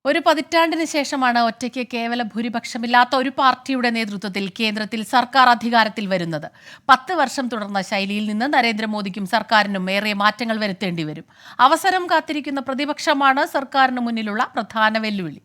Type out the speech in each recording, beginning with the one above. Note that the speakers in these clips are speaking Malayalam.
ഒരു പതിറ്റാണ്ടിന് ശേഷമാണ് ഒറ്റയ്ക്ക് കേവല ഭൂരിപക്ഷമില്ലാത്ത ഒരു പാർട്ടിയുടെ നേതൃത്വത്തിൽ കേന്ദ്രത്തിൽ സർക്കാർ അധികാരത്തിൽ വരുന്നത്. 10 വർഷം തുടർന്ന ശൈലിയിൽ നിന്ന് നരേന്ദ്രമോദിക്കും സർക്കാരിനും ഏറെ മാറ്റങ്ങൾ വരുത്തേണ്ടി വരും. അവസരം കാത്തിരിക്കുന്ന പ്രതിപക്ഷമാണ് സർക്കാരിന് മുന്നിലുള്ള പ്രധാന വെല്ലുവിളി.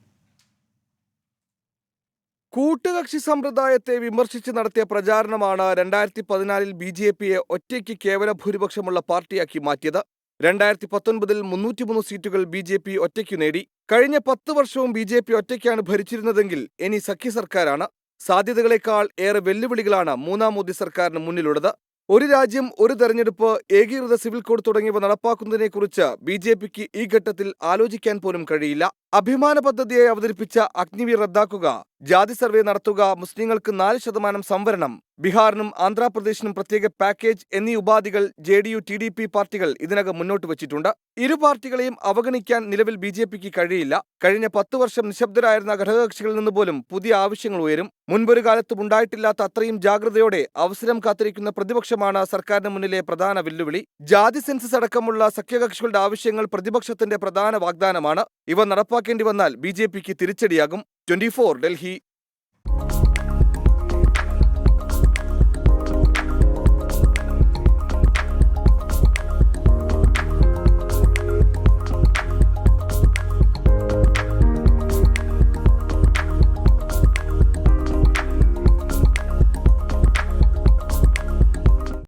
കൂട്ടുകക്ഷി സമ്പ്രദായത്തെ വിമർശിച്ച് നടത്തിയ പ്രചാരണമാണ് 2014 BJPയെ ഒറ്റയ്ക്ക് കേവല ഭൂരിപക്ഷമുള്ള പാർട്ടിയാക്കി മാറ്റിയത്. 2019 303 സീറ്റുകൾ BJP ഒറ്റയ്ക്കു നേടി. കഴിഞ്ഞ 10 വർഷവും BJP ഒറ്റയ്ക്കാണ് ഭരിച്ചിരുന്നതെങ്കിൽ ഇനി സഖ്യ സർക്കാരാണ്. സാധ്യതകളെക്കാൾ ഏറെ വെല്ലുവിളികളാണ് മൂന്നാം മോദി സർക്കാരിന് മുന്നിലുള്ളത്. ഒരു രാജ്യം ഒരു തെരഞ്ഞെടുപ്പ്, ഏകീകൃത സിവിൽ കോഡ് തുടങ്ങിയവ നടപ്പാക്കുന്നതിനെക്കുറിച്ച് BJPക്ക് ഈ ഘട്ടത്തിൽ ആലോചിക്കാൻ പോലും കഴിയില്ല. അഭിമാന പദ്ധതിയായി അവതരിപ്പിച്ച അഗ്നിവീർ റദ്ദാക്കുക, ജാതി സർവേ നടത്തുക, മുസ്ലിങ്ങൾക്ക് 4% സംവരണം, ബീഹാറിനും ആന്ധ്രാപ്രദേശിനും പ്രത്യേക പാക്കേജ് എന്നീ ഉപാധികൾ JDU TDP പാർട്ടികൾ ഇതിനകം മുന്നോട്ട് വച്ചിട്ടുണ്ട്. ഇരു പാർട്ടികളെയും അവഗണിക്കാൻ നിലവിൽ BJPക്ക് കഴിയില്ല. കഴിഞ്ഞ 10 വർഷം നിശബ്ദരായിരുന്ന ഘടകകക്ഷികളിൽ നിന്ന് പോലും പുതിയ ആവശ്യങ്ങൾ ഉയരും. മുൻപൊരു കാലത്തും ഉണ്ടായിട്ടില്ലാത്ത അത്രയും ജാഗ്രതയോടെ അവസരം കാത്തിരിക്കുന്ന പ്രതിപക്ഷമാണ് സർക്കാരിന് മുന്നിലെ പ്രധാന വെല്ലുവിളി. ജാതി സെൻസസ് അടക്കമുള്ള സഖ്യകക്ഷികളുടെ ആവശ്യങ്ങൾ പ്രതിപക്ഷത്തിന്റെ പ്രധാന വാഗ്ദാനമാണ്. ഇവ നടപ്പാക്കേണ്ടി വന്നാൽ BJPക്ക് തിരിച്ചടിയാകും. 24 ഡൽഹി.